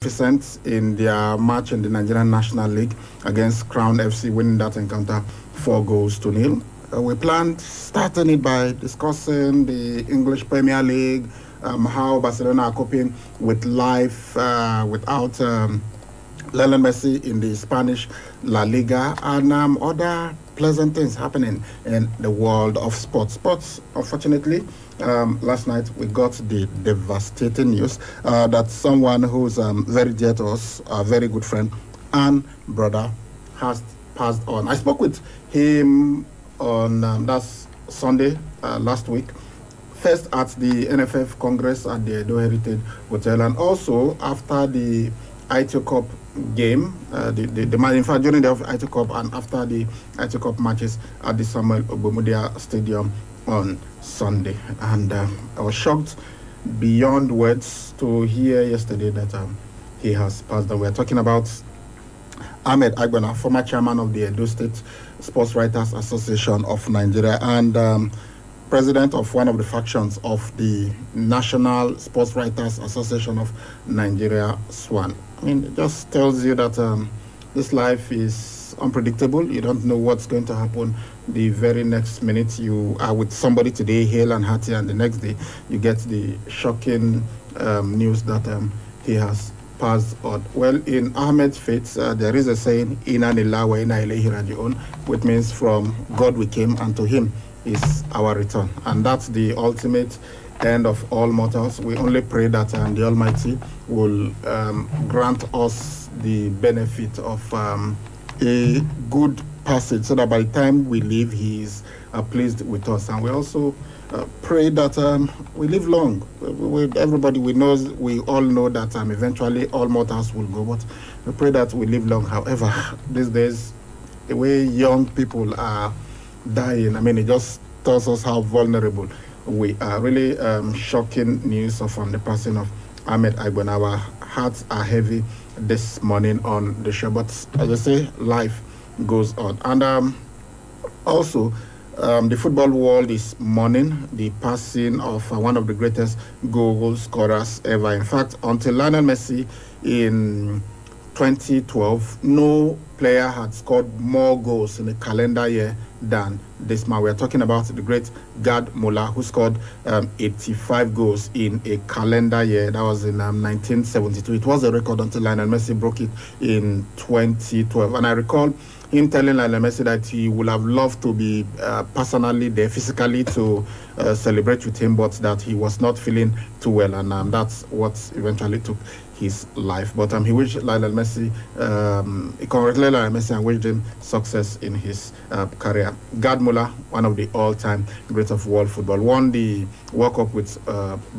magnificent in their match in the Nigerian National League against Crown FC, winning that encounter 4-0. We planned starting it by discussing the English Premier League, how Barcelona are coping with life without Lionel Messi in the Spanish La Liga, and other pleasant things happening in the world of sports. Sports, unfortunately, last night we got the devastating news that someone who's very dear to us, a very good friend and brother, has passed on. I spoke with him on that's Sunday last week. First at the NFF Congress at the Edo Heritage Hotel, and also after the ITO Cup game, in fact, during the ITO Cup and after the ITO Cup matches at the Samuel Ogbomudia Stadium on Sunday. And I was shocked beyond words to hear yesterday that he has passed on. We're talking about Ahmed Agbana, former chairman of the Edo State Sports Writers Association of Nigeria and president of one of the factions of the National Sports Writers Association of Nigeria, SWAN. I mean, it just tells you that this life is unpredictable. You don't know what's going to happen the very next minute. You are with somebody today, hale and hearty, and the next day you get the shocking news that he has passed on. Well, in Ahmed's faith, there is a saying, Inna lillahi wa inna ilayhi raji'un, which means from God we came and to him is our return. And that's the ultimate end of all mortals. We only pray that the Almighty will grant us the benefit of a good passage, so that by the time we leave, he is pleased with us. And we also pray that we live long. Everybody, we all know that eventually all mortals will go, but we pray that we live long. However, these days, the way young people are dying, I mean, it just tells us how vulnerable we are. Really shocking news of the passing of Ahmed Agbana. Our hearts are heavy this morning on the show, but as I say, life goes on. And also, the football world is mourning the passing of one of the greatest goal scorers ever. In fact, until Lionel Messi in 2012, no player had scored more goals in a calendar year than this man. We are talking about the great Gerd Müller, who scored 85 goals in a calendar year. That was in 1972. It was a record until Lionel Messi broke it in 2012. And I recall him telling Lionel Messi that he would have loved to be personally there, physically, to celebrate with him, but that he was not feeling too well. And that's what eventually took his life. But he wished Lionel Messi, he congratulated Lionel Messi and wished him success in his career. Gerd Müller, one of the all-time greats of world football, won the World Cup with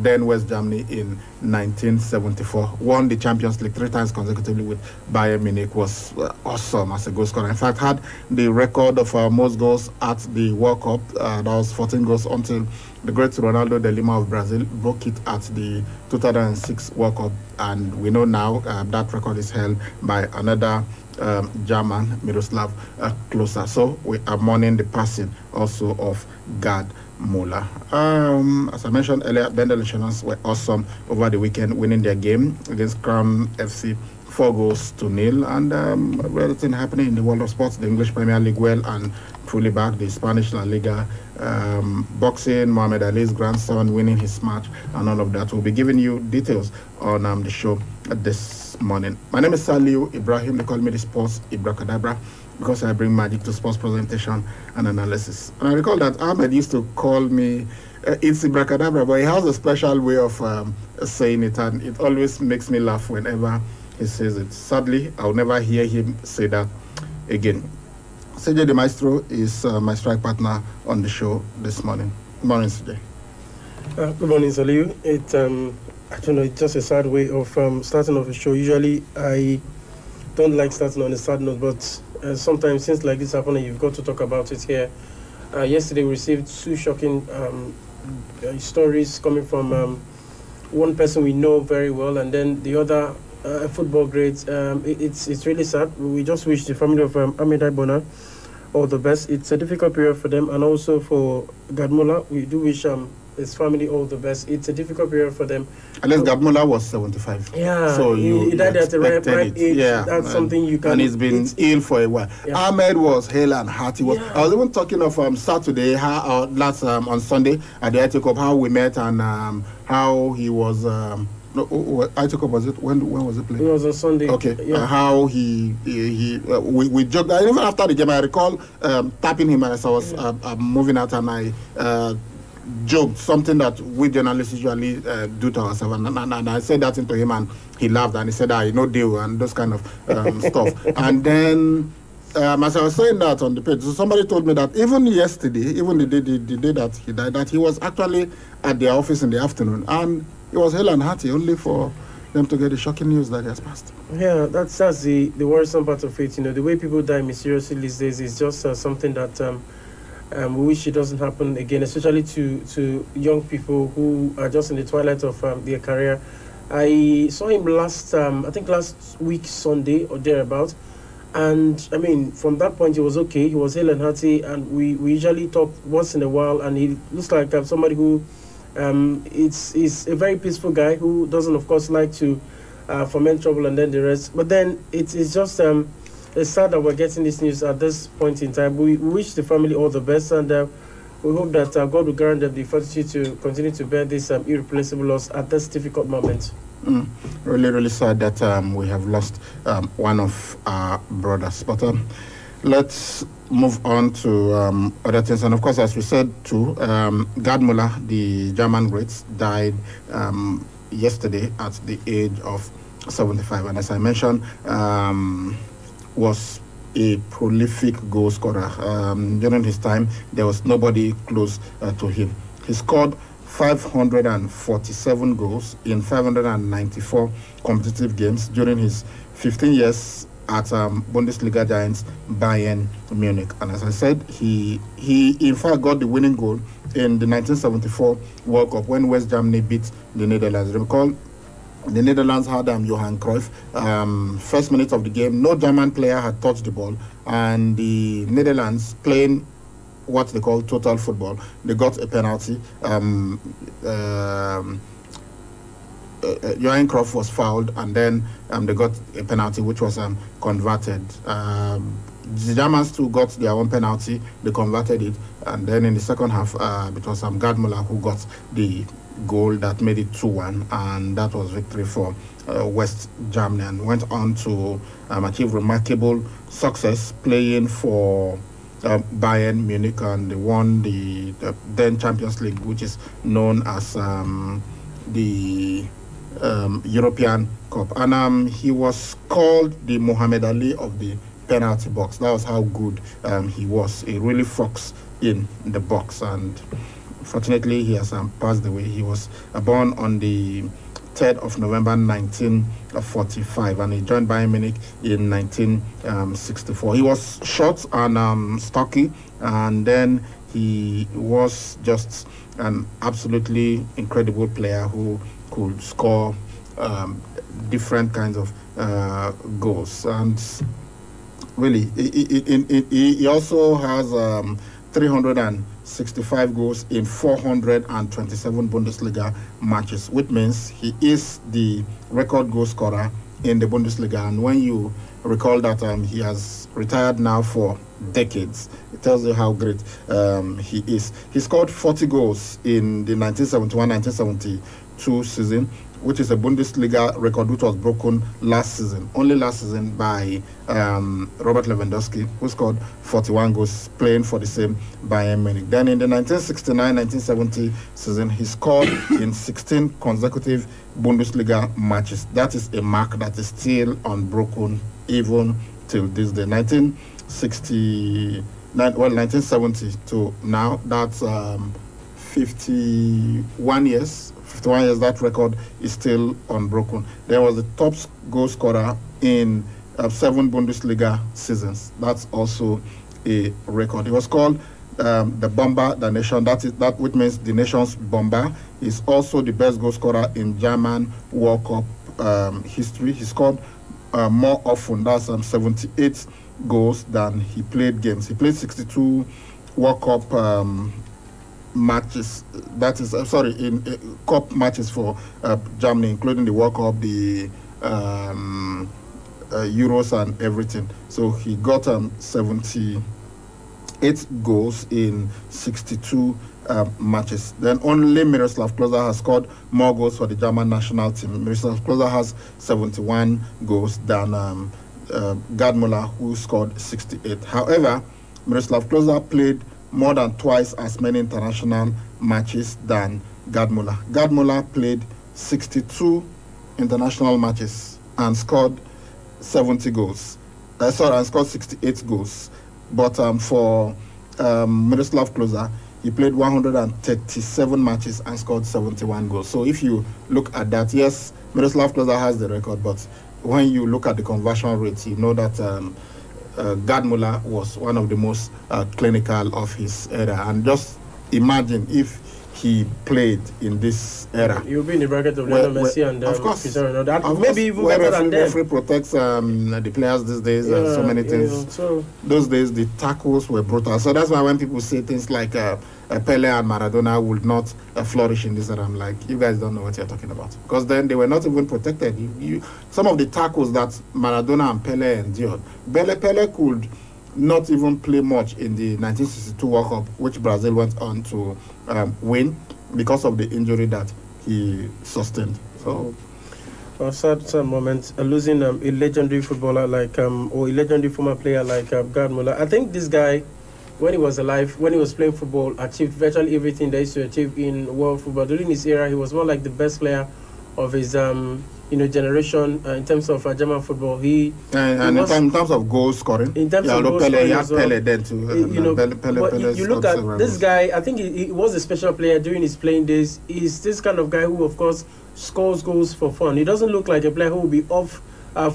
then West Germany in 1974, won the Champions League 3 times consecutively with Bayern Munich, was awesome as a goal scorer. In fact, had the record of most goals at the World Cup, that was 14 goals, until the great Ronaldo de Lima of Brazil broke it at the 2006 World Cup. And we know now that record is held by another German, Miroslav Klose. So we are mourning the passing also of Gerd Müller. As I mentioned earlier, Bendel Nationals were awesome over the weekend, winning their game against Crown FC 4-0. And everything happening in the world of sports, the English Premier League well and truly back, the Spanish La Liga, boxing, Muhammad Ali's grandson winning his match, and all of that. We'll be giving you details on the show this morning. My name is Saliu Ibrahim. They call me the Sports Ibracadabra because I bring magic to sports presentation and analysis. And I recall that Ahmed used to call me it's Ibracadabra, but he has a special way of saying it, and it always makes me laugh whenever he says it. Sadly, I'll never hear him say that again. CJ the Maestro is my strike partner on the show this morning. Good morning, CJ. Good morning, Saliu. I don't know, it's just a sad way of starting off a show. Usually, I don't like starting on a sad note, but sometimes things like this happen and you've got to talk about it here. Yesterday, we received 2 shocking stories coming from one person we know very well, and then the other football great. It's really sad. We just wish the family of Ahmed Agbana all the best. It's a difficult period for them, and also for Gerd Müller. We do wish his family all the best. It's a difficult period for them. Unless Gerd Müller was 75. Yeah, so he died at the ripe age. Yeah, that's something you can. And he's been ill for a while. Yeah. Ahmed was hale and hearty. I was even talking of Saturday, on Sunday at the IT Cup, how we met and how he was. IT Cup, was it? When was it played? It was on Sunday. Okay. Yeah. How we joked. Even after the game, I recall tapping him as I was moving out, and I joked something that we journalists usually do to ourselves, and I said that into him, and he laughed, and he said, no deal, and those kind of stuff. And then as I was saying that on the page, so somebody told me that even yesterday, even the day that he died, that he was actually at their office in the afternoon, and he was hale and hearty, only for them to get the shocking news that he has passed. Yeah, that's the worrisome part of it. The way people die mysteriously these days is just something that we wish it doesn't happen again, especially to young people who are just in the twilight of their career. I saw him last week Sunday or thereabout, and I mean from that point he was okay. He was hale and hearty, and we usually talk once in a while, and he looks like somebody who is a very peaceful guy who doesn't, of course, like to foment trouble and then the rest. But then it's just it's sad that we're getting this news at this point in time. We wish the family all the best, and we hope that God will grant them the fortitude to continue to bear this irreplaceable loss at this difficult moment. Really, really sad that we have lost one of our brothers. But let's move on to other things. And of course, as we said too, Gerd Müller, the German great, died yesterday at the age of 75. And as I mentioned, was a prolific goal scorer. During his time, there was nobody close to him. He scored 547 goals in 594 competitive games during his 15 years at Bundesliga giants Bayern Munich. And as I said, he in fact got the winning goal in the 1974 World Cup when West Germany beat the Netherlands. Recall, the Netherlands had Johan Cruyff. First minute of the game, no German player had touched the ball, and the Netherlands, playing what they call total football, they got a penalty. Johan Cruyff was fouled, and then they got a penalty which was converted. The Germans too got their own penalty, they converted it, and then in the second half it was Gerd Müller who got the goal that made it 2-1, and that was victory for West Germany, and went on to achieve remarkable success playing for Bayern Munich, and they won the then Champions League, which is known as the European Cup. And he was called the Muhammad Ali of the penalty box. That was how good he was. He really foxed in the box, and fortunately he has passed away. He was born on the 3rd of November 1945, and he joined Bayern Munich in 1964. He was short and stocky, and then he was just an absolutely incredible player who could score different kinds of goals. And really, he also has 365 goals in 427 Bundesliga matches, which means he is the record goal scorer in the Bundesliga. And when you recall that he has retired now for decades, it tells you how great he is. He scored 40 goals in the 1971-1972 season, which is a Bundesliga record which was broken only last season by Robert Lewandowski, who scored 41 goals playing for the same Bayern Munich. Then in the 1969-1970 season, he scored in 16 consecutive Bundesliga matches. That is a mark that is still unbroken even till this day. 1970 to now, that's 51 years. 51 years, that record is still unbroken. There was the top goal scorer in 7 Bundesliga seasons. That's also a record. It was called the Bomber, the nation. That which means the nation's bomber. Is also the best goal scorer in German World Cup history. He scored more often. That's 78 goals than he played games. He played 62 World Cup matches. That is, in cup matches for Germany, including the World Cup, the Euros, and everything. So he got 78 goals in 62 matches. Then only Miroslav Klose has scored more goals for the German national team. Miroslav Klose has 71 goals than Gerd Müller, who scored 68. However, Miroslav Klose played more than twice as many international matches than Gerd Müller. Gerd Müller played 62 international matches and scored 70 goals. And scored 68 goals. But for Miroslav Klose, he played 137 matches and scored 71 goals. So if you look at that, yes, Miroslav Klose has the record, but when you look at the conversion rates, you know that Gerd Müller was one of the most clinical of his era. And just imagine if he played in this era. You'll be in the bracket of Lionel Messi and of course, Cristiano Ronaldo. Maybe even better than them. Referee protects the players these days and so many things. So those days, the tackles were brutal. So that's why when people say things like Pele and Maradona would not flourish in this era, I'm like, you guys don't know what you're talking about. Because then they were not even protected. Some of the tackles that Maradona and Pele endured, Pele could not even play much in the 1962 World Cup, which Brazil went on to win because of the injury that he sustained. So, sad moment, losing a legendary footballer like or a legendary former player like Gerd Müller. I think this guy, when he was alive, when he was playing football, achieved virtually everything that he used to achieve in world football. During his era, he was more like the best player of his generation in terms of German football. In terms of goal scoring, in terms of goal scoring, he had Pele then too. You look at this guy. I think he was a special player during his playing days. He's this kind of guy who, of course, scores goals for fun. He doesn't look like a player who will be off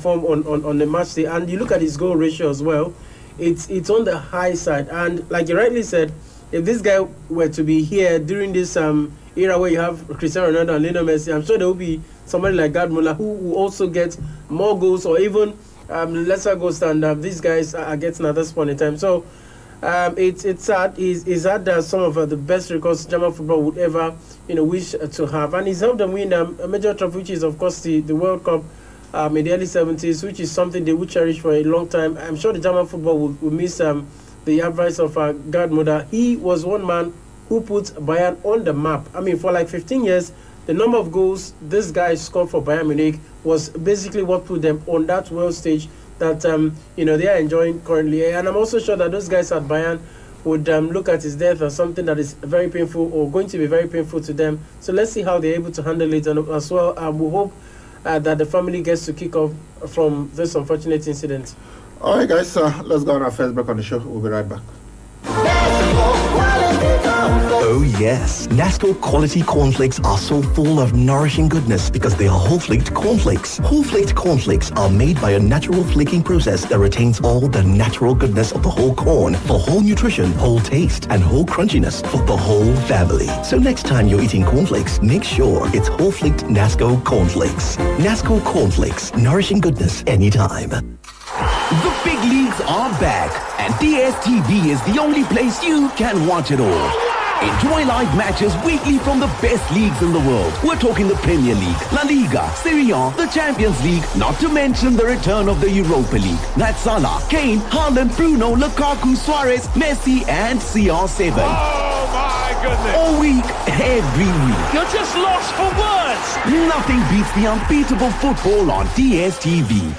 form on the match day. And you look at his goal ratio as well. It's on the high side. And like you rightly said, if this guy were to be here during this era where you have Cristiano Ronaldo and Lionel Messi, I'm sure there will be somebody like Gerd Müller who will also get more goals or even lesser goals than these guys are getting at this point in time. So it's sad. He's had some of the best records German football would ever wish to have, and he's helped them win a major trophy, which is of course the World Cup in the early 70s, which is something they would cherish for a long time. I'm sure the German football will miss the advice of Gerd Müller. He was one man who put Bayern on the map. I mean, for like 15 years, the number of goals this guy scored for Bayern Munich was basically what put them on that world stage that they are enjoying currently. And I'm also sure that those guys at Bayern would look at his death as something that is very painful or going to be very painful to them. So let's see how they're able to handle it. And as well, we hope that the family gets to kick off from this unfortunate incident. All right, guys, let's go on our first break on the show. We'll be right back. Oh yes, Nasco quality cornflakes are so full of nourishing goodness because they are whole-flaked cornflakes. Whole-flaked cornflakes are made by a natural flaking process that retains all the natural goodness of the whole corn for whole nutrition, whole taste, and whole crunchiness for the whole family. So next time you're eating cornflakes, make sure it's whole-flaked Nasco cornflakes. Nasco cornflakes, nourishing goodness anytime. The big leagues are back, and DSTV is the only place you can watch it all. Enjoy live matches weekly from the best leagues in the world. We're talking the Premier League, La Liga, Serie A, the Champions League, not to mention the return of the Europa League. That's Salah, Kane, Haaland, Bruno, Lukaku, Suarez, Messi, and CR7. Oh my goodness! All week, every week. You're just lost for words! Nothing beats the unbeatable football on DSTV.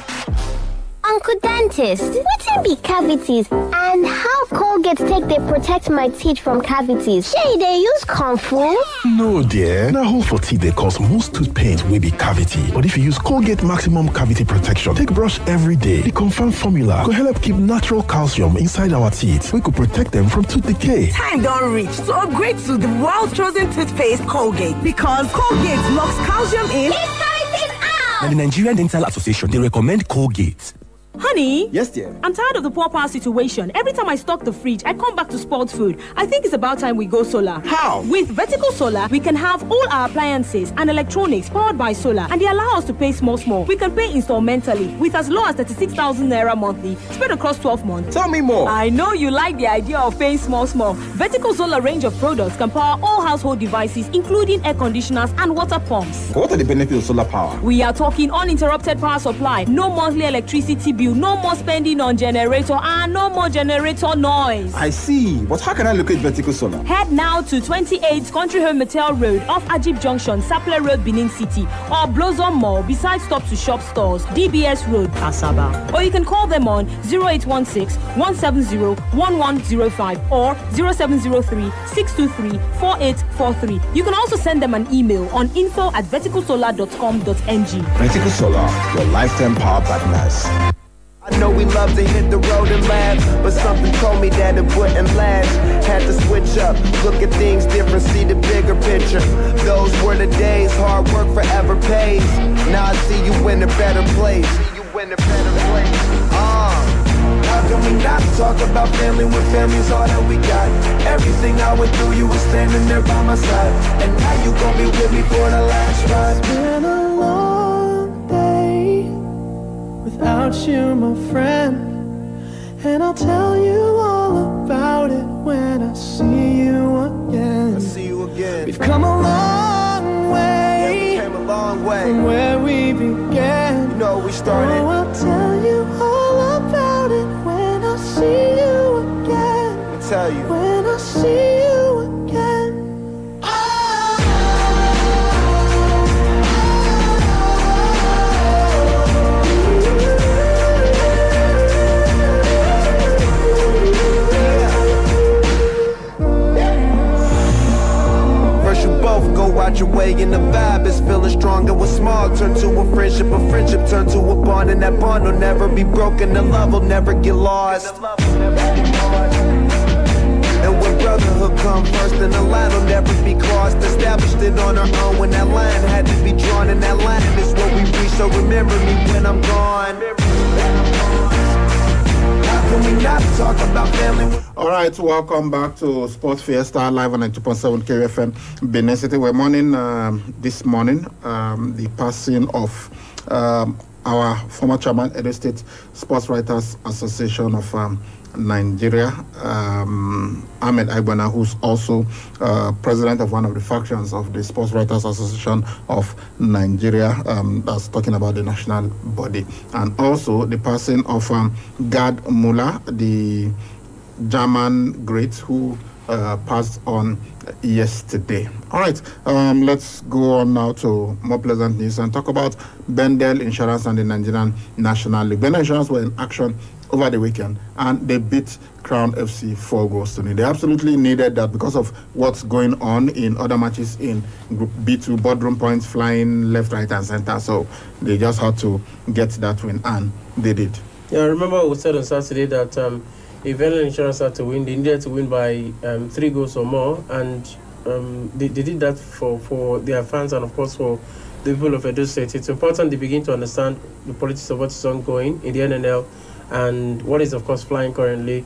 Uncle Dentist, wetin be cavities and how Colgate take dey protect my teeth from cavities? Shey dey use comfort? No dear, na hole for teeth dey cause most tooth pain wey be cavity. But if you use Colgate Maximum Cavity Protection take brush every day, the confirmed formula go help keep natural calcium inside our teeth wey go protect them from tooth decay. Time don reach to upgrade to the world's chosen toothpaste Colgate because Colgate locks calcium in. Keep cavities out! And the Nigerian Dental Association, they recommend Colgate. Honey? Yes, dear. I'm tired of the poor power situation. Every time I stock the fridge, I come back to spoiled food. I think it's about time we go solar. How? With Vertical Solar, we can have all our appliances and electronics powered by solar, and they allow us to pay small. We can pay installmentally with as low as 36,000 naira monthly, spread across 12 months. Tell me more. I know you like the idea of paying small. Vertical Solar range of products can power all household devices, including air conditioners and water pumps. What are the benefits of solar power? We are talking uninterrupted power supply, no monthly electricity bill, no more spending on generator, and no more generator noise. I see. But how can I locate Vertical Solar? Head now to 28 Country Home Metal Road off Ajib Junction, Sapele Road, Benin City, or Blossom Mall beside Stop to Shop stores, DBS Road, Asaba. Or you can call them on 0816-170-1105 or 0703-623-4843. You can also send them an email on info@verticalsolar.com.ng. Vertical Solar, your lifetime power partners. I know we love to hit the road and laugh, but something told me that it wouldn't last. Had to switch up, look at things different, see the bigger picture. Those were the days, hard work forever pays. Now I see you in a better place. How can we not talk about family when family's all that we got? Everything I went through, you were standing there by my side, and now you gon' be with me for the last ride. It's been a long day without you, my friend, and I'll tell you all about it when I see you again. We've come a long way, from where we began. You know we started. Oh, I'll tell you all about it when I see you again. Let me tell you. When I see you again. Both go out your way and the vibe is feeling stronger. What's small turn to a friendship turn to a bond, and that bond will never be broken. The love will never get lost. And when brotherhood come first, then the line will never be crossed. Established it on our own when that line had to be drawn, and that line is what we reach. So remember me when I'm gone. How can we not talk about family? All right, welcome back to Sports Fiesta live on 92.7 KFM Benin City. We're mourning this morning the passing of our former chairman, Edo State Sports Writers Association of Nigeria, Ahmed Agbana, who's also president of one of the factions of the Sports Writers Association of Nigeria, that's talking about the national body, and also the passing of Gerd Müller, the German great who passed on yesterday. All right, let's go on now to more pleasant news and talk about Bendel Insurance and the Nigerian National League. Bendel Insurance were in action over the weekend and they beat Crown FC 4-0. They absolutely needed that because of what's going on in other matches in Group B2, boardroom points flying left, right, and center. So they just had to get that win, and they did. Yeah, I remember we said on Saturday that if Bendel Insurance had to win, they needed to win by 3 goals or more, and they did that for their fans and, of course, for the people of Edo State. It's important they begin to understand the politics of what is ongoing in the NNL and what is, of course, flying currently.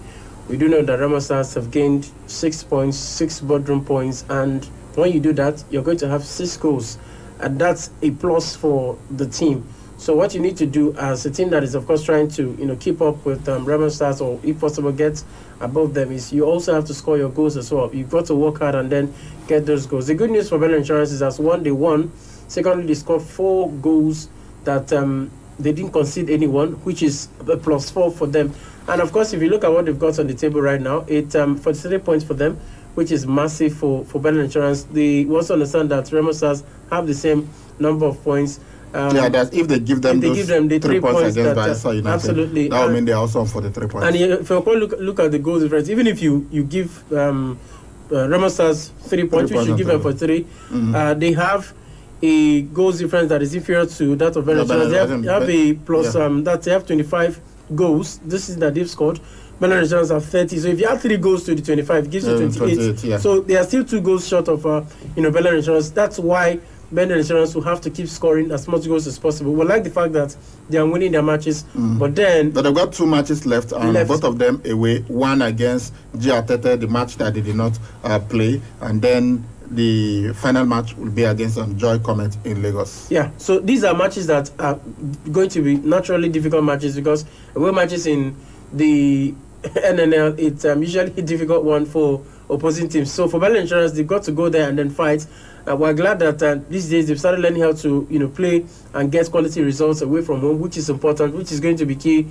We do know that Rama Stars have gained 6 points, 6 boardroom points, and when you do that, you're going to have 6 goals, and that's a plus for the team. So what you need to do as a team that is, of course, trying to keep up with Rama Stars, or if possible get above them, is you also have to score your goals as well. You've got to work hard and then get those goals. The good news for Bendel Insurance is that one, they won. Secondly, they scored 4 goals that they didn't concede anyone, which is a +4 for them. And of course, if you look at what they've got on the table right now, it's 43 points for them, which is massive for Bendel Insurance. They also understand that Remo Stars have the same number of points. If they give them the 3 points against Bayelsa United, absolutely, that will mean they're also for the 3 points. And if you look at the goals difference, even if you give Remo Stars 3 points, which you give them for 3, they have a goals difference that is inferior to that of Bendel Insurance. They have a plus that they have 25 goals. This is that they've scored. Bendel Insurance have 30. So if you add 3 goals to the 25, it gives you 28. So they are still 2 goals short of Bendel Insurance. That's why Bendel Insurance will have to keep scoring as much goals as possible. We like the fact that they are winning their matches, but they've got 2 matches left, and both of them away. One against GR Tete, the match that they did not play, and then the final match will be against Joy Comet in Lagos. Yeah, so these are matches that are going to be naturally difficult matches, because away matches in the NNL, it's usually a difficult one for opposing teams. So for Bendel Insurance, they've got to go there and then fight. We're glad that these days they've started learning how to play and get quality results away from home, which is important, which is going to be key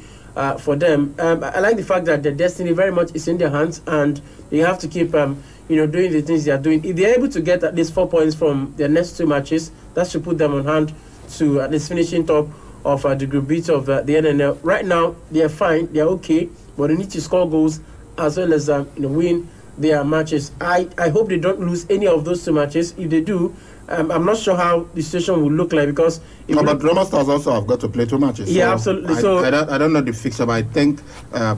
for them. I like the fact that their destiny very much is in their hands, and they have to keep doing the things they are doing. If they're able to get at least 4 points from their next 2 matches, that should put them on hand to at least finishing top of the Group B of the NNL. Right now, they are fine, they are okay, but they need to score goals as well as win their matches. I hope they don't lose any of those 2 matches. If they do, I'm not sure how the situation will look like, because but Roma Stars also have got to play 2 matches. Yeah, so absolutely. I don't know the fixture, but I think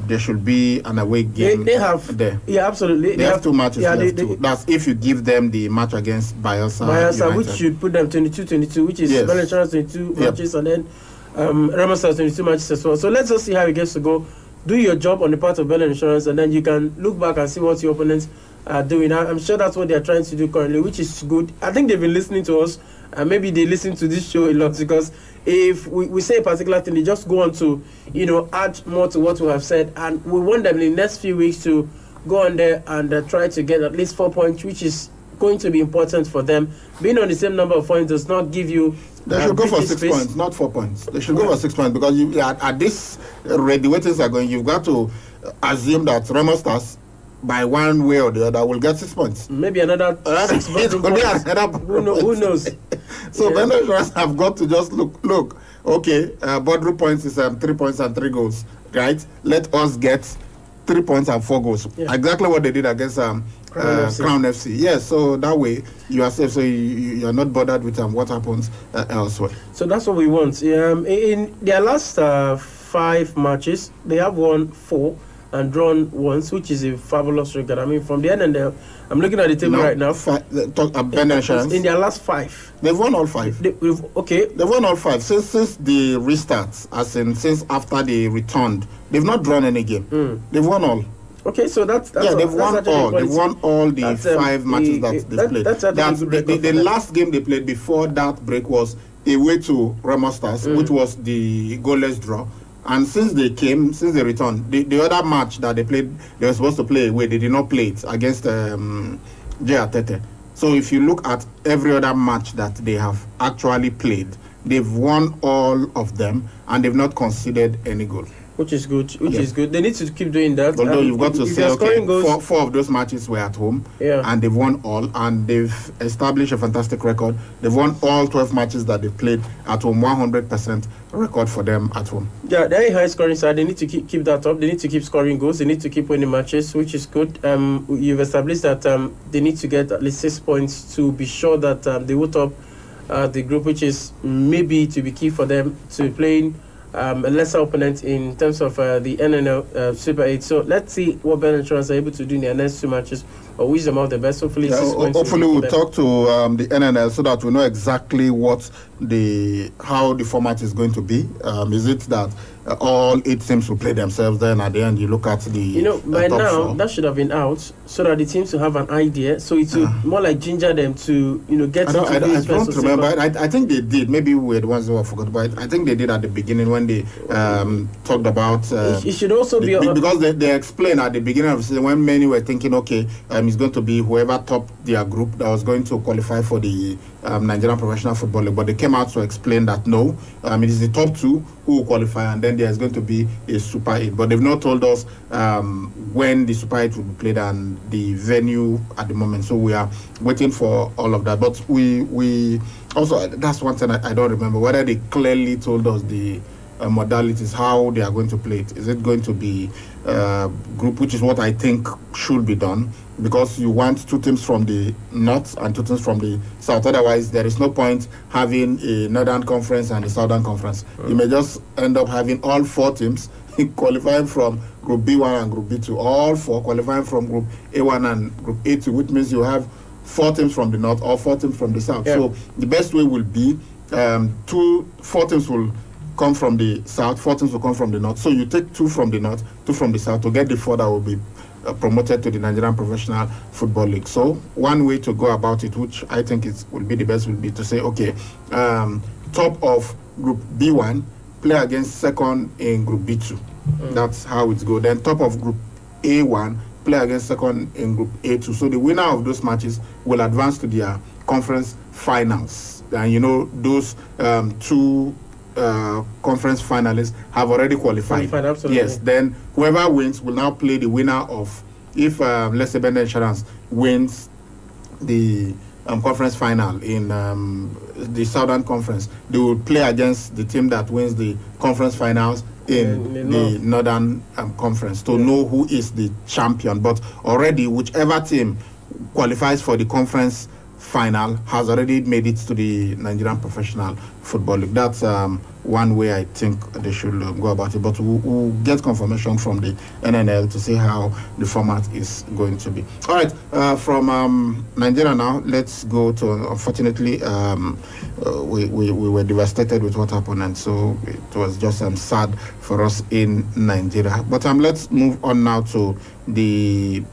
there should be an away game. They have there. Yeah, absolutely. They have 2 matches left. That's if you give them the match against Bayelsa, which should put them 22-22, which is Bendel Insurance 22 matches, and then Roma Stars 22 matches as well. So let's just see how it gets to go. Do your job on the part of Bendel Insurance, and then you can look back and see what your opponents are doing. I'm sure that's what they're trying to do currently, which is good. I think they've been listening to us, and maybe they listen to this show a lot, because if we say a particular thing, they just go on to add more to what we have said, and we want them in the next few weeks to go on there and try to get at least 4 points, which is going to be important for them. Being on the same number of points does not give you. They should go for 6 points, not 4 points. They should go for 6 points, because at this rate, the way things are going, you've got to assume that Remo Stars, by one way or the other, will get 6 points. Maybe another 6 points. Who knows? So Bendel Insurance have got to just look. Okay, Bodru points is 3 points and 3 goals, right? Let us get 3 points and 4 goals. Yeah. Exactly what they did against Crown FC. Yes, so that way you are safe, so you're not bothered with what happens elsewhere. So that's what we want. In their last 5 matches, they have won 4 and drawn once, which is a fabulous record. I mean, from the NNL, I'm looking at the table right now. Bendel Insurance. In their last 5, they've won all 5. They've won all 5 since the restart, as in since after they returned. They've not drawn any game. They've won all. Okay, so that's they've won all. They've won all the 5 matches that they've played. The last game they played before that break was away to Remo Stars, which was the goalless draw. And since they returned, the other match that they played, they were supposed to play away, they did not play it against GR Tete. So if you look at every other match that they have actually played, they've won all of them, and they've not conceded any goal. Which is good. Is good. They need to keep doing that. Although you've got to say, okay, 4 of those matches were at home, and they've won all, and they've established a fantastic record. They've won all 12 matches that they've played at home, 100% record for them at home. Yeah, they're a high scoring side. They need to keep that up. They need to keep scoring goals. They need to keep winning matches, which is good. You've established that they need to get at least 6 points to be sure that they will top the group, which is maybe to be key for them to playing a lesser opponent in terms of the NNL Super 8. So let's see what Bendel Insurance are able to do in their next 2 matches. Or wish them all the best. Hopefully, we'll talk to the NNL so that we know exactly how the format is going to be. Is it that all 8 teams will play themselves, then at the end you look at the by top now 4. That should have been out so that the teams will have an idea, so it will more like ginger them to get into I don't remember. I think they did. Maybe we were the ones who have forgot, but I think they did at the beginning when they talked about it should also be because they explained at the beginning of the season when many were thinking, okay, it's going to be whoever topped their group that was going to qualify for the Nigerian Professional Football League, but they came out to explain that no, it is the top 2 who will qualify, and then there's going to be a Super 8. But they've not told us when the Super 8 will be played and the venue at the moment. So we are waiting for all of that. But we also, that's one thing I don't remember, whether they clearly told us the modalities, how they are going to play it. Is it going to be group, which is what I think should be done, because you want 2 teams from the north and 2 teams from the south. Otherwise, there is no point having a northern conference and a southern conference. You may just end up having all 4 teams qualifying from Group B1 and Group B2, all 4 qualifying from Group A1 and Group A2, which means you have 4 teams from the north or 4 teams from the south. So the best way will be 4 teams will come from the south, 4 teams will come from the north. So you take 2 from the north, 2 from the south to get the 4 that will be promoted to the Nigerian Professional Football League. So one way to go about it, which I think will be the best, will be to say, okay, top of Group B1 play against second in Group B2. That's how it's go. Then top of Group A1 play against second in Group A2. So the winner of those matches will advance to their conference finals. And you know, those 2 conference finalists have already qualified. Absolutely. Yes, then whoever wins will now play the winner of, if let's say Bender Insurance wins the conference final in the Southern Conference, they will play against the team that wins the conference finals in the Northern Conference to know who is the champion. But already, whichever team qualifies for the conference final has already made it to the Nigerian Professional Football League. That's one way I think they should go about it. But we'll get confirmation from the NNL to see how the format is going to be. All right, from Nigeria now, let's go to, unfortunately, we were devastated with what happened, and so it was just sad for us in Nigeria. But let's move on now to the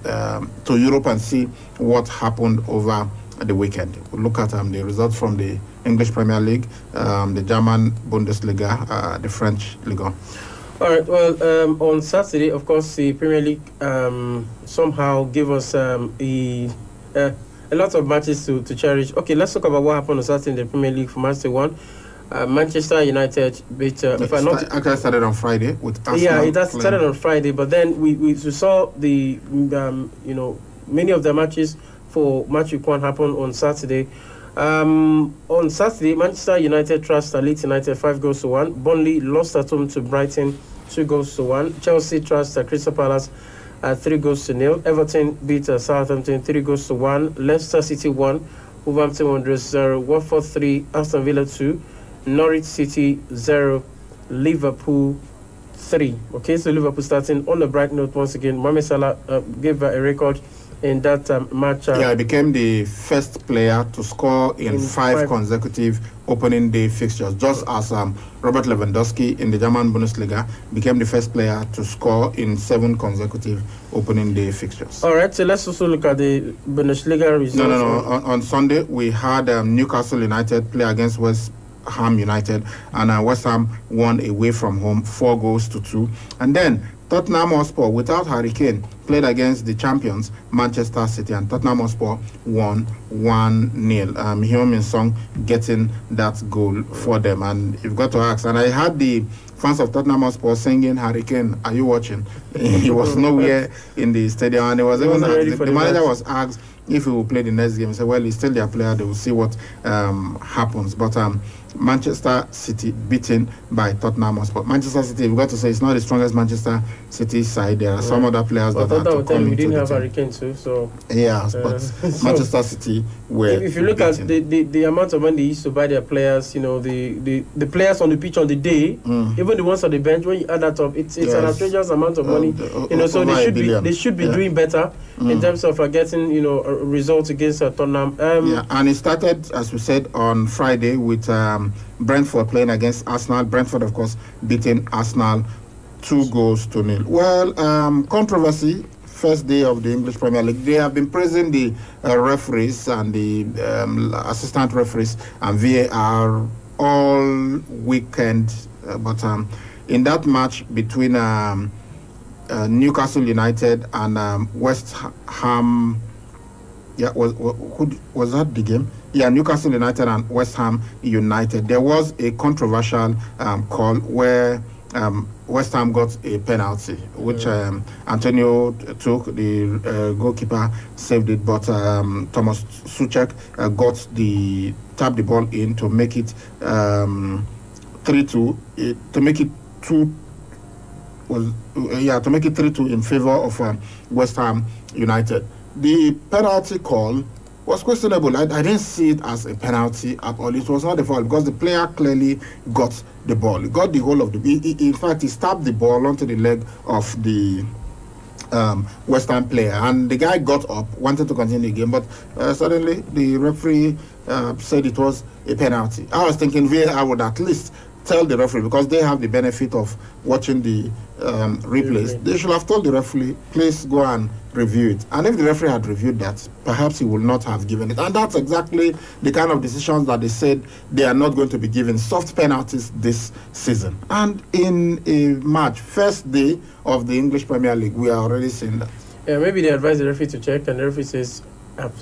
to Europe and see what happened over the weekend. We'll look at the results from the English Premier League, the German Bundesliga, the French Ligue 1. All right, well, on Saturday, of course, the Premier League somehow gave us a lot of matches to cherish. Okay, let's talk about what happened on Saturday in the Premier League for Manchester 1. Manchester United beat... actually started on Friday with Arsenal. Yeah, it has started on Friday, but then we saw the, many of the matches for match week 1 happened on Saturday. On Saturday, Manchester United trashed Leeds United 5-1. Burnley lost at home to Brighton 2-1. Chelsea trashed Crystal Palace 3-0. Everton beat Southampton 3-1. Leicester City 1, Wolverhampton Wanderers 0, Watford 3, Aston Villa 2, Norwich City 0, Liverpool 3. Okay, so Liverpool starting on a bright note once again. Mohamed Salah gave a record in that match. He became the first player to score in 5 consecutive opening day fixtures, just as Robert Lewandowski in the German Bundesliga became the first player to score in 7 consecutive opening day fixtures. All right, so let's also look at the Bundesliga results. No. On Sunday, we had Newcastle United play against West Ham United, and West Ham won away from home 4-2. And then Tottenham Hotspur, without Harry Kane, played against the champions Manchester City, and Tottenham Hotspur won 1-0. Heung-min Son getting that goal for them. And you've got to ask, and I had the fans of Tottenham Hotspur singing, "Harry Kane, are you watching?" He was nowhere in the stadium, and it was even the manager was asked if he will play the next game. He said, well, he's still their player, they will see what happens. But Manchester City beaten by Tottenham Hotspur. Manchester City, we've got to say, it's not the strongest Manchester City side. There are some other players that have to come into didn't the have team. Harry Kane too, so... Yeah, but Manchester City were... If you look at the amount of money they used to buy their players, the players on the pitch on the day, even the ones on the bench, when you add that up, it's an outrageous amount of money. So they should be doing better in terms of getting, a result against Tottenham. And it started, as we said, on Friday with Brentford playing against Arsenal. Brentford, of course, beating Arsenal 2-0. Well, controversy. First day of the English Premier League. They have been praising the referees and the assistant referees and VAR all weekend. But in that match between Newcastle United and West Ham, was that the game? Yeah, Newcastle United and West Ham United. There was a controversial call where West Ham got a penalty, which Antonio took. The goalkeeper saved it, but Thomas Suchek tapped the ball in to make it 3-2. To make it 3-2 in favor of West Ham United. The penalty call was questionable. I didn't see it as a penalty at all. It was not a foul because the player clearly got the ball. He got the whole of the... In fact, he stabbed the ball onto the leg of the West Ham player, and the guy got up, wanted to continue the game, but suddenly the referee said it was a penalty. I was thinking VAR would at least tell the referee, because they have the benefit of watching the replays. They should have told the referee, please go and review it. And if the referee had reviewed that, perhaps he would not have given it. And that's exactly the kind of decisions that they said they are not going to be giving soft penalties this season. And in a match, first day of the English Premier League, we are already seeing that. Yeah, maybe they advise the referee to check, and the referee says,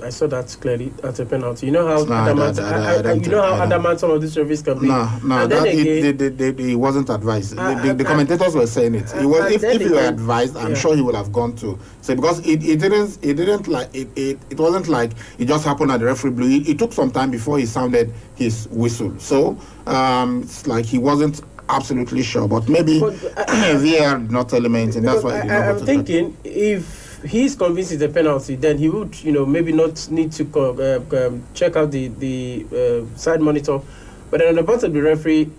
I saw that clearly as a penalty. You know how adamant some of these referees can be. He wasn't advised. The commentators were saying it. If he were advised, I'm sure he would have gone to say, because it wasn't like it just happened at the referee blew. It took some time before he sounded his whistle. So it's like he wasn't absolutely sure, but maybe VAR did not tell him anything. That's why I'm thinking if he's convinced it's a penalty, then he would, maybe not need to check out the side monitor. But then on the part of the referee,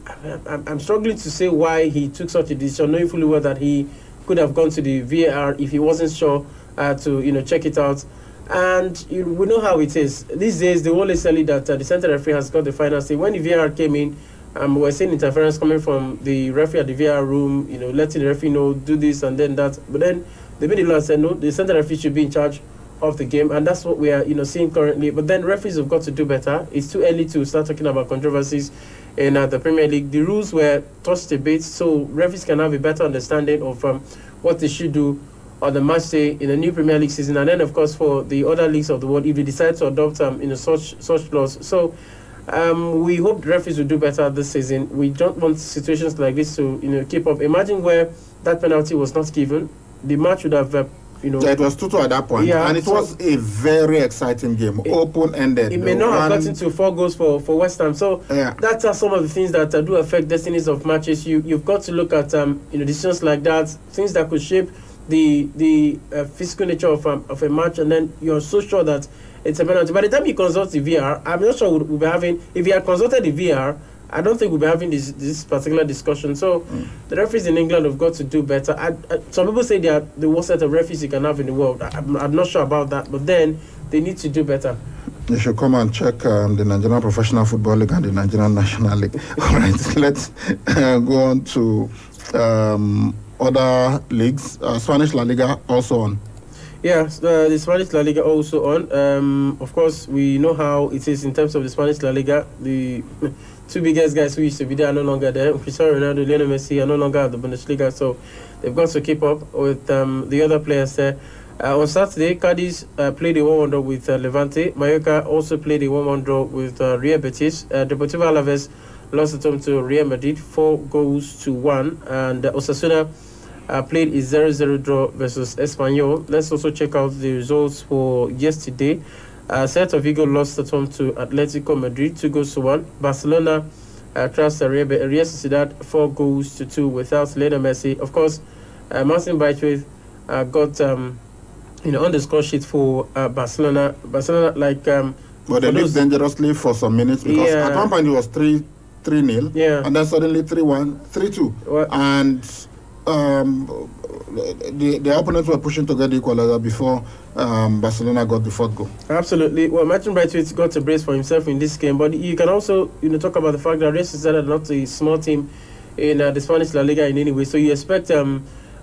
I'm struggling to say why he took such a decision, knowing fully well that he could have gone to the VAR if he wasn't sure to check it out. And we know how it is these days. They always tell you that the center referee has got the final say. When the VAR came in, we're seeing interference coming from the referee at the VAR room, letting the referee know, do this and then that. But then the middle and said, no, the center referee should be in charge of the game, and that's what we are, seeing currently. But then referees have got to do better. It's too early to start talking about controversies in the Premier League. The rules were touched a bit, so referees can have a better understanding of what they should do on the match day in the new Premier League season, and then of course for the other leagues of the world, if they decide to adopt such laws. So we hope the referees will do better this season. We don't want situations like this to keep up. Imagine where that penalty was not given. The match would have, it was 2-2 at that point, and it was a very exciting game, open-ended. It may not have gotten to 4 goals for West Ham. So that's some of the things that do affect destinies of matches. You've got to look at decisions like that, things that could shape the physical nature of a match, and then you're so sure that it's a penalty. By the time you consult the VAR, I'm not sure we'll be having. If you had consulted the VAR, I don't think we'll be having this particular discussion. So the referees in England have got to do better. Some people say they are the worst set of referees you can have in the world. I'm not sure about that, but then they need to do better. You should come and check the Nigerian Professional Football League and the Nigerian National League. All right, let's go on to other leagues. Spanish La Liga also on. Yes, the Spanish La Liga also on. Of course, we know how it is in terms of the Spanish La Liga. The two biggest guys who used to be there are no longer there. Cristiano Ronaldo, Lionel Messi are no longer at the Bundesliga, so they've got to keep up with the other players there. On Saturday, Cadiz played a 1-1 draw with Levante. Mallorca also played a 1-1 draw with Real Betis. Deportivo Alaves lost at home to Real Madrid 4-1, and Osasuna played a 0-0 draw versus Espanyol. Let's also check out the results for yesterday. Celta Vigo lost at home to Atletico Madrid 2-1. Barcelona trounced Real Sociedad 4-2 without Lionel Messi. Of course, Martin Braithwaite got on the score sheet for Barcelona. But they lived dangerously for some minutes, because at one point it was 3-0, and then suddenly 3-1, 3-2, and the opponents were pushing to get the equalizer before Barcelona got the 4th goal. Absolutely. Well, Martin Braithwaite got a brace for himself in this game, but you can also talk about the fact that Real Sociedad are not a small team in the Spanish La Liga in any way. So you expect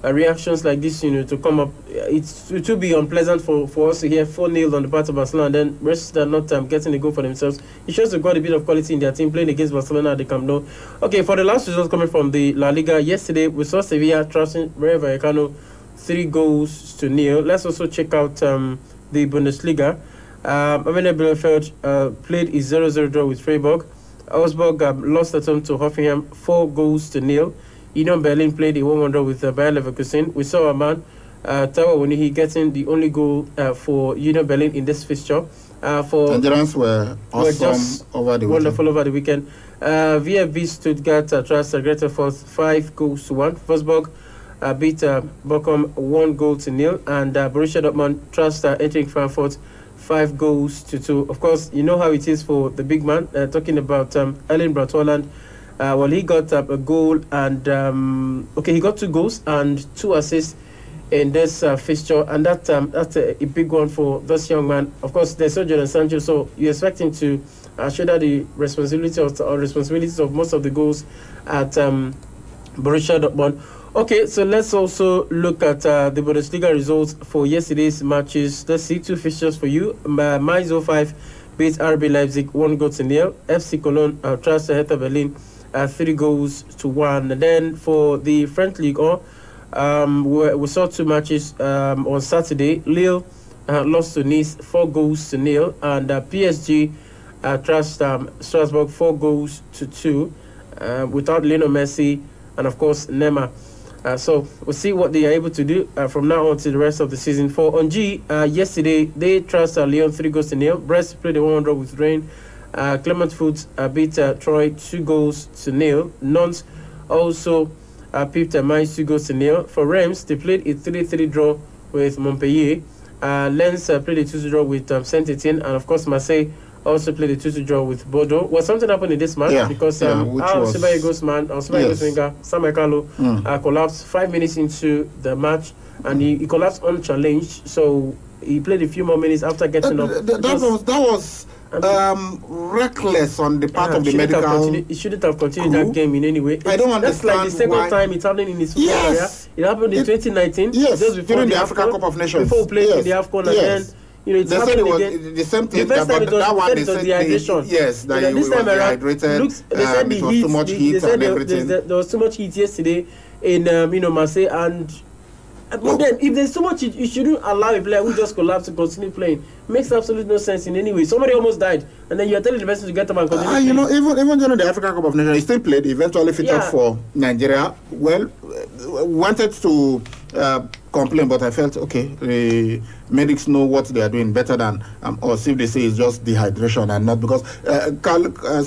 reactions like this, to come up. It will be unpleasant for us to hear 4-0 on the part of Barcelona, and then rest are not getting a goal for themselves. It shows they've got a bit of quality in their team playing against Barcelona at the Camp Nou. Okay, for the last results coming from the La Liga yesterday, we saw Sevilla trouncing Rayo Vallecano 3-0. Let's also check out the Bundesliga. Arminia Bielefeld played a 0-0 draw with Freiburg. Augsburg lost at home to Hoffenheim 4-0. Union Berlin played a 1-1 draw with Bayer Leverkusen. We saw a man, Tawa Wunihi, getting the only goal for Union Berlin in this fixture. Nigerians were awesome over the weekend. Wonderful over the weekend. VfB Stuttgart trounced Greuther Fürth 5-1. Wolfsburg beat Bochum 1-0, and Borussia Dortmund trounced Eintracht Frankfurt 5-2. Of course, you know how it is for the big man. Talking about Erling Braut Haaland. He got a goal and he got 2 goals and 2 assists in this fixture, and that's a big one for this young man. Of course, there's Jordan Sancho, so you expect him to shoulder the responsibilities of most of the goals at Borussia Dortmund. Okay, so let's also look at the Bundesliga results for yesterday's matches. Let's see 2 fixtures for you. Mainz 05 beat RB Leipzig 1-0. FC Cologne trashed Hertha Berlin 3-1. And then for the French League 1, we saw 2 matches on Saturday. Lille lost to Nice 4-0, and PSG trashed Strasbourg 4-2 without Lionel Messi and of course Neymar. So we'll see what they are able to do from now on to the rest of the season. For Angers, yesterday they trashed Lyon 3-0. Brest played a 1-1 with Rennes. Clermont Foot beat Troy 2-0. Nantes also pipped Mainz 2-0. For Reims, they played a 3-3 draw with Montpellier. Lens played a 2-2 draw with Saint-Etienne, and of course Marseille also played a 2-2 draw with Bordeaux. Well, something happened in this match because Super Eagles winger Samuel Carlo collapsed 5 minutes into the match, and he collapsed unchallenged. So he played a few more minutes after getting up. That was reckless on the part of the medical. He shouldn't have continued that game in any way. I don't understand. That's like the second time it's happening in his football career. It happened in 2019. Yes, just before during the African Cup of Nations. Before we played in the AFCON, and then it's they happening said it was again. the same thing. The first time it was dehydration. Yes, that this time around, dehydrated. They said it was too much heat and everything. There was too much heat yesterday in Marseille, and but then if there's so much heat, you shouldn't allow a player who just collapsed to continue playing. Makes absolutely no sense in any way. Somebody almost died, and then you're telling the person to get up and continue playing. Even during the African Cup of Nations, he still played. Eventually featured for Nigeria. Well, wanted to complain, but I felt okay. The medics know what they are doing better than us if they say it's just dehydration and not because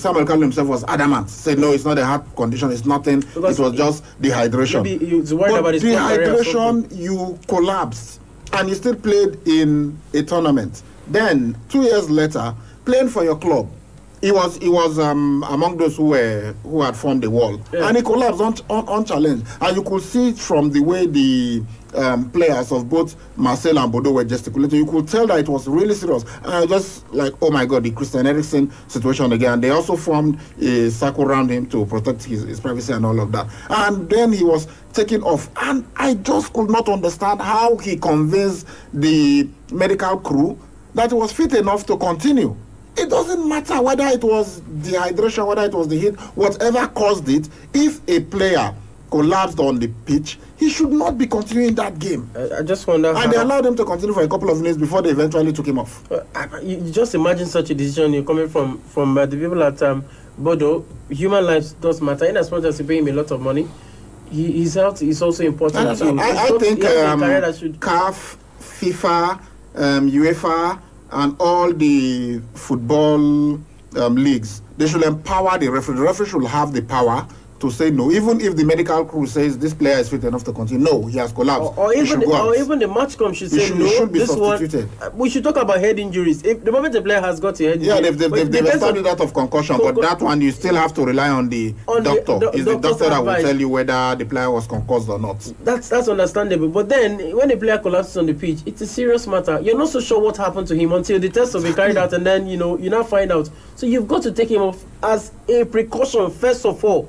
Samuel Carlo himself was adamant. Said no, it's not a heart condition. It's nothing. Because it was just dehydration. Maybe he was worried about his dehydration. You collapsed, and you still played in a tournament. Then 2 years later, playing for your club, he was among those who had formed the wall, and he collapsed unchallenged. And you could see it from the way the players of both Marseille and Bordeaux were gesticulating. You could tell that it was really serious. Just like, oh my God, the Christian Eriksen situation again. They also formed a circle around him to protect his privacy and all of that. And then he was taken off. And I just could not understand how he convinced the medical crew that he was fit enough to continue. It doesn't matter whether it was dehydration, whether it was the heat, whatever caused it. If a player collapsed on the pitch, he should not be continuing that game. I just wonder. And they allowed him to continue for a couple of minutes before they eventually took him off. You just imagine such a decision. You're coming from the people at Bordeaux. Human lives does matter. In as much as you pay him a lot of money, his health is also important. I think CAF, FIFA, UEFA, and all the football leagues, they should empower the referee. The referee should have the power to say no, even if the medical crew says this player is fit enough to continue. No, he has collapsed. Or even the match com should say no. Should be substituted. We should talk about head injuries. If the moment the player has got a head injury, they've established that of concussion, but that one you still have to rely on the doctor. It's the doctor that will tell you whether the player was concussed or not. That's understandable. But then when a player collapses on the pitch, it's a serious matter. You're not so sure what happened to him until the tests have been carried out, and then you now find out. So you've got to take him off as a precaution first of all.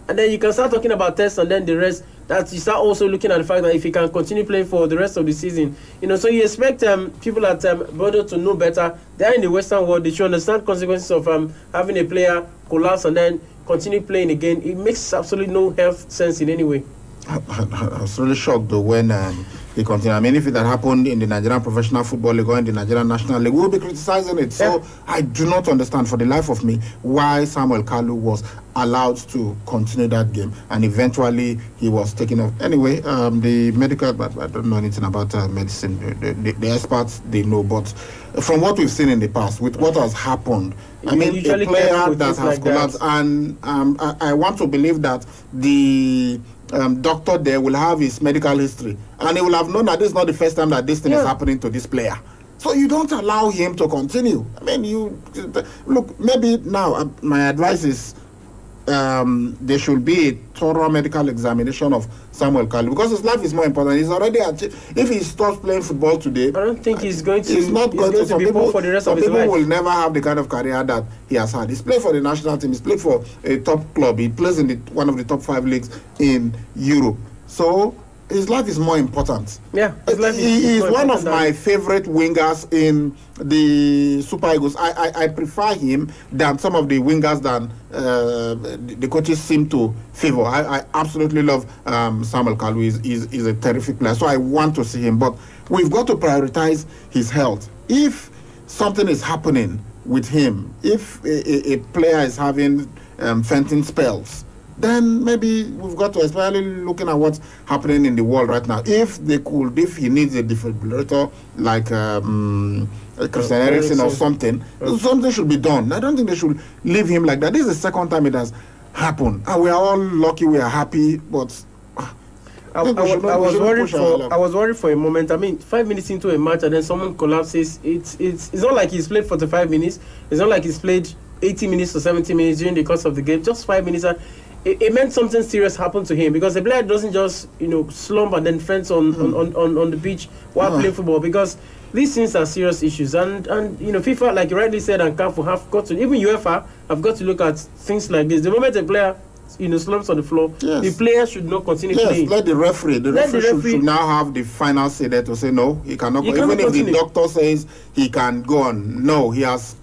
And then you can start talking about tests, and then the rest. That you start also looking at the fact that if he can continue playing for the rest of the season, so you expect people at Bordeaux to know better. They're in the Western world. They should understand consequences of having a player collapse and then continue playing again. It makes absolutely no health sense in any way. I was really shocked though when he continued. I mean, if it had happened in the Nigerian Professional Football League or in the Nigerian National League, we'll be criticizing it. So I do not understand for the life of me why Samuel Carlo was allowed to continue that game, and eventually he was taken off. Anyway, the medical, but I don't know anything about medicine. The experts, they know, but from what we've seen in the past, with what has happened, I mean, a player that has collapsed, and I want to believe that the doctor there will have his medical history, and he will have known that this is not the first time that this thing is happening to this player. So you don't allow him to continue. I mean, look, maybe now my advice is there should be a thorough medical examination of Samuel Kalu, because his life is more important. He's already if he stops playing football today, I don't think he's going to. He's not going to be poor for the rest of his life. People will never have the kind of career that he has had. He's played for the national team. He's played for a top club. He plays in one of the top 5 leagues in Europe. So his life is more important. Yeah, his life he is one of my favorite wingers in the Super Eagles. I prefer him than some of the wingers that the coaches seem to favor. I absolutely love Samuel Kalu. He's a terrific player. So I want to see him. But we've got to prioritize his health. If something is happening with him, if a player is having fainting spells, then maybe we've got to, especially looking at what's happening in the world right now. If he needs a defibrillator like Christian Eriksen or something should be done. I don't think they should leave him like that. This is the second time it has happened, and we are all lucky. We are happy, but I was worried for a moment. I mean, 5 minutes into a match and then someone collapses. It's not like he's played 45 minutes. It's not like he's played 80 minutes or 70 minutes during the course of the game. Just 5 minutes. It meant something serious happened to him, because the player doesn't just slump and then fence on the pitch while playing football, because these things are serious issues, and FIFA, like you rightly said, and CAF have got to, even UEFA have got to look at things like this. The moment a player slumps on the floor, the player should not continue playing. Let the referee should now have the final say there to say no, he cannot go. Even if the doctor says he can go on, no, he has.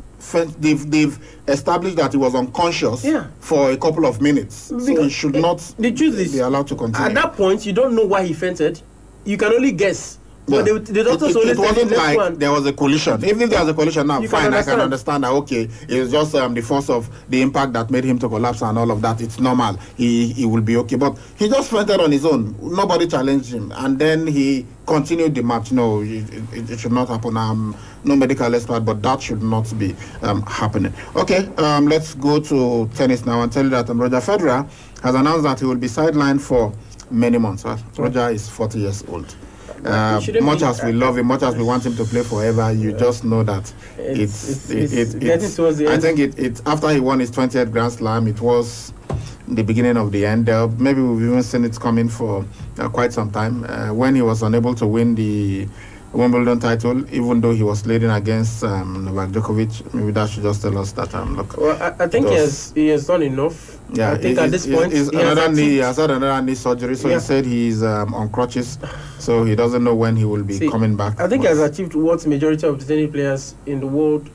They've established that he was unconscious for a couple of minutes, so he should not be allowed to continue. At that point, you don't know why he fainted. You can only guess. But the doctors it wasn't like there was a collision. Even if there was a collision now, fine, I can understand that, okay, it's just the force of the impact that made him to collapse and all of that. It's normal. He will be okay. But he just fainted on his own. Nobody challenged him. And then he continued the match. No, it should not happen. I'm no medical expert, but that should not be happening. Okay, let's go to tennis now and tell you that Roger Federer has announced that he will be sidelined for many months. Roger is 40 years old. Much as we love him, much as we want him to play forever, you just know that it's getting towards the end. I think it after he won his 20th Grand Slam, it was the beginning of the end. Maybe we've even seen it coming for quite some time. When he was unable to win the Wimbledon title, even though he was leading against Novak Djokovic, maybe that should just tell us that look. Well, I think he has done enough. Yeah, I think at this point he has had another knee surgery, so he said he's on crutches, so he doesn't know when he will be coming back. I think he has achieved what majority of the tennis players in the world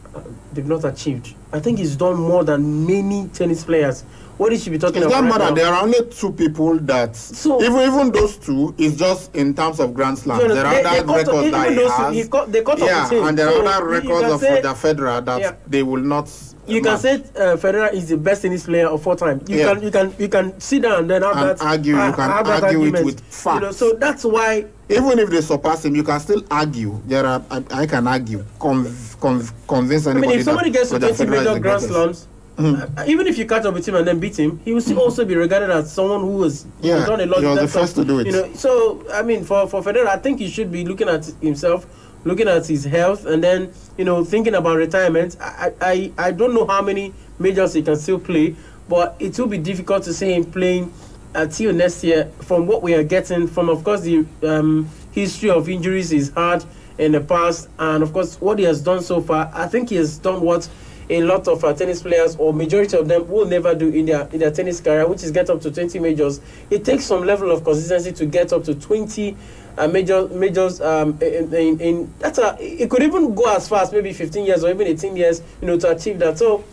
they've not achieved. I think he's done more than many tennis players. What is she be talking about? Right now? There are only 2 people that, even those 2, is just in terms of Grand Slams. There are other records that he has. They cut off with him. And there are other records of Roger Federer that they will not. You can say Federer is the best tennis player of all time. You can sit down and then argue. You can argue it with facts. So that's why. Even if they surpass him, you can still argue. I can argue, convince anybody. I mean, if somebody gets to 20 major Grand Slams, even if you catch up with him and then beat him, he will still also be regarded as someone who has done a lot. You're the first to do it. So I mean, for Federer, I think he should be looking at himself, looking at his health, and then thinking about retirement. I don't know how many majors he can still play, but it will be difficult to see him playing until next year. From what we are getting from, of course, the history of injuries he's had in the past, and of course what he has done so far, I think he has done what a lot of tennis players, or majority of them, will never do in their tennis career, which is get up to 20 majors. It takes some level of consistency to get up to 20 majors. It could even go as far as maybe 15 years or even 18 years, to achieve that. So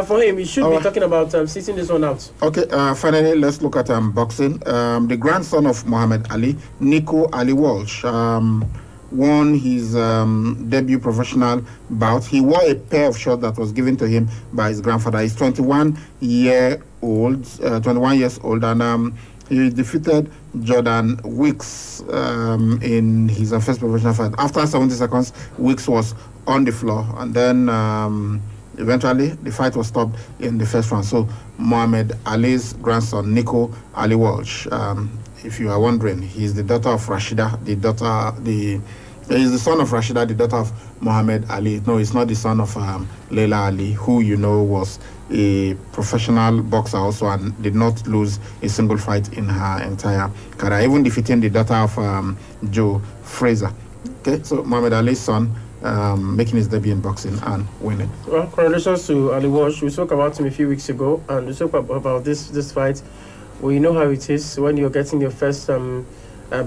for him, he should be talking about sitting this one out. Okay, finally, let's look at boxing. The grandson of Muhammad Ali, Nico Ali Walsh, won his debut professional bout. He wore a pair of shorts that was given to him by his grandfather. He's 21 years old, and he defeated Jordan Weeks in his first professional fight. After 70 seconds, Weeks was on the floor, and then eventually the fight was stopped in the first round. So Muhammad Ali's grandson, Nico Ali Walsh, if you are wondering, he's the daughter of Rashida, he's the son of Rashida, the daughter of Muhammad Ali. No, he's not the son of Leila Ali, who was a professional boxer also and did not lose a single fight in her entire career, even defeating the daughter of Joe Fraser. Okay, so Muhammad Ali's son making his debut in boxing and winning. Well, congratulations to Ali Walsh. We spoke about him a few weeks ago, and we spoke about this fight. We know how it is when you're getting your first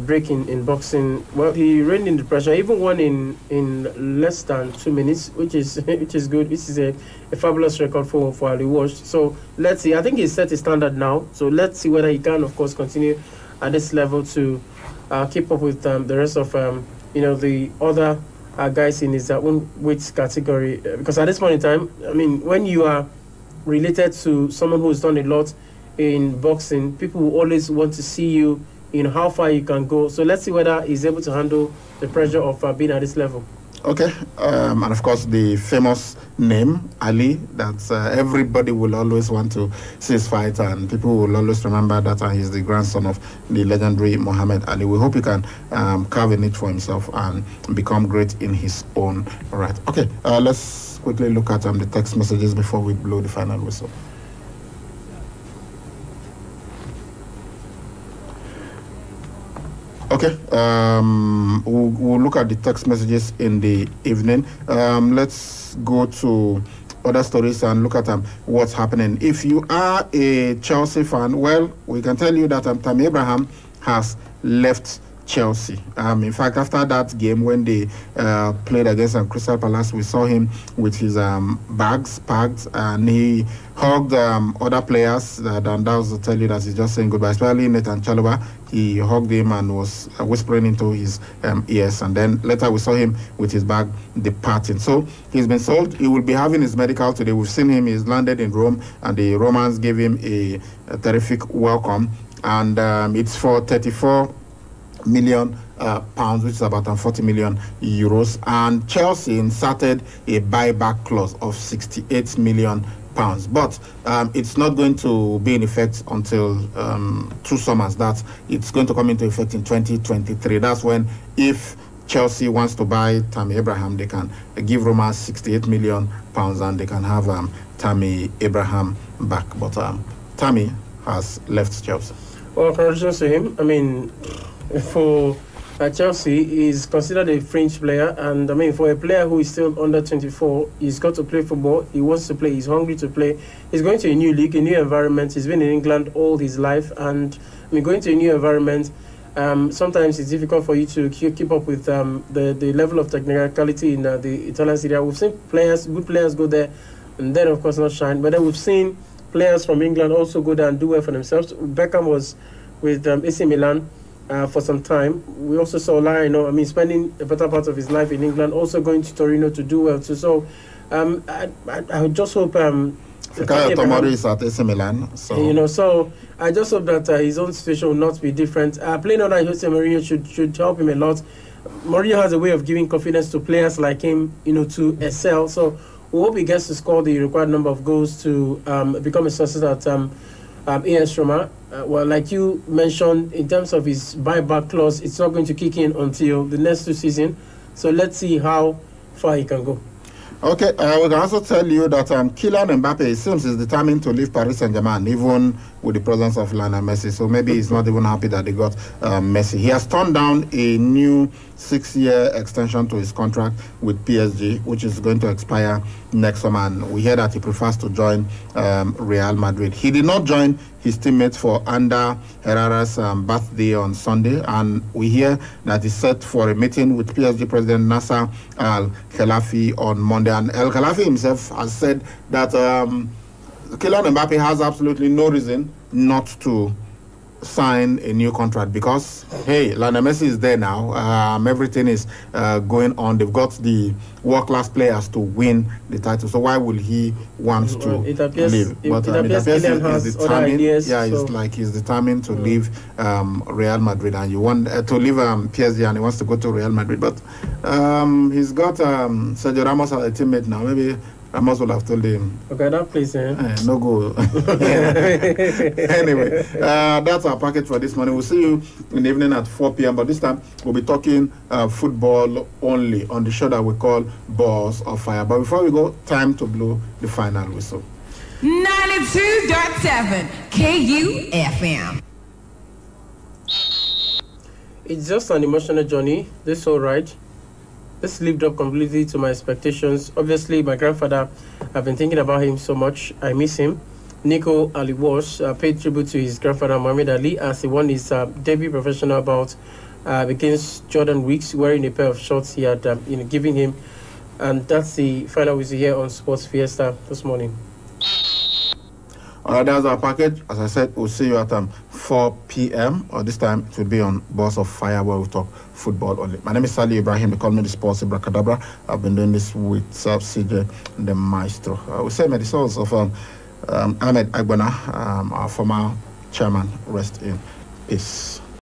break in boxing. Well, he reigned in the pressure, even won in less than 2 minutes, which is good. This is a fabulous record for Ali Walsh. So let's see. I think he's set a standard now. So let's see whether he can, of course, continue at this level to keep up with the rest of the other guys in his own weight category. Because at this point in time, I mean, when you are related to someone who's done a lot in boxing, people will always want to see you, how far you can go. So let's see whether he's able to handle the pressure of being at this level. Okay, and of course the famous name Ali, that everybody will always want to see his fight, and people will always remember that he's the grandson of the legendary Muhammad Ali. We hope he can carve a niche for himself and become great in his own right. Okay, let's quickly look at the text messages before we blow the final whistle. Okay, we'll look at the text messages in the evening. Let's go to other stories and look at what's happening. If you are a Chelsea fan, well, we can tell you that Tammy Abraham has left Chelsea. In fact, after that game when they played against Crystal Palace, we saw him with his bags packed, and he hugged other players. And that was to tell you that he's just saying goodbye, especially Nathan Chalobah. He hugged him and was whispering into his ears, and then later we saw him with his bag departing. So he's been sold. He will be having his medical today. We've seen him. He's landed in Rome, and the Romans gave him a terrific welcome, and it's for 34 million pounds, which is about 40 million euros, and Chelsea inserted a buyback clause of 68 million pounds, but it's not going to be in effect until 2 summers. That it's going to come into effect in 2023. That's when, if Chelsea wants to buy Tammy Abraham, they can give Roma 68 million pounds and they can have Tammy Abraham back. But Tammy has left Chelsea. Well, congratulations to him. I mean, for Chelsea, he's considered a fringe player, and I mean, for a player who is still under 24, he's got to play football. He wants to play. He's hungry to play. He's going to a new league, a new environment. He's been in England all his life, and I mean, going to a new environment, sometimes it's difficult for you to keep up with the level of technicality in the Italian Serie A. We've seen good players go there, and then of course not shine. But then we've seen players from England also go there and do well for themselves. Beckham was with AC Milan for some time. We also saw Lionel, spending a better part of his life in England, also going to Torino to do well too. So I would just hope Fikayo Tomori is at AC Milan, so so I just hope that his own situation will not be different. Playing under Jose Mourinho should help him a lot. Mourinho has a way of giving confidence to players like him, to excel. So we hope he gets to score the required number of goals to become a success at AS Roma. Well, like you mentioned, in terms of his buyback clause, it's not going to kick in until the next 2 seasons. So let's see how far he can go. Okay, we can also tell you that Kylian Mbappe, it seems, is determined to leave Paris Saint-Germain, even with the presence of Lionel Messi. So maybe he's not even happy that they got Messi. He has turned down a new 6-year extension to his contract with PSG, which is going to expire next summer. And we hear that he prefers to join Real Madrid. He did not join his teammates for Ander Herrera's birthday on Sunday, and we hear that he's set for a meeting with PSG President Nasser Al-Khelaifi on Monday. And Al-Khelaifi himself has said that Kylian Mbappe has absolutely no reason not to sign a new contract because, hey, Lionel Messi is there now. Everything is going on. They've got the world-class players to win the title. So why will he want to leave? But it appears he's determined. He's determined to leave Real Madrid, and you want to leave PSG, and he wants to go to Real Madrid. But he's got Sergio Ramos as a teammate now. Maybe Ramos will have told him, okay, that place, no go. Anyway, that's our package for this morning. We'll see you in the evening at 4 p.m. But this time, we'll be talking football only on the show that we call Balls of Fire. But before we go, time to blow the final whistle. 92.7 KUFM. It's just an emotional journey, this whole ride. This lived up completely to my expectations. Obviously, my grandfather, I've been thinking about him so much. I miss him. Nico Ali Walsh paid tribute to his grandfather, Muhammad Ali, as he won his debut professional bout against Jordan Weeks, wearing a pair of shorts he had given him. And that's the final whistle here on Sports Fiesta this morning. All right, that's our package. As I said, we'll see you at 4 p.m. or this time it will be on Balls of Fire, where we talk football only. My name is Sali Ibrahim. They call me the Sports Ibracadabra. I've been doing this with CJ the Maestro. We say may the souls of Ahmed Agbana, our former chairman, rest in peace.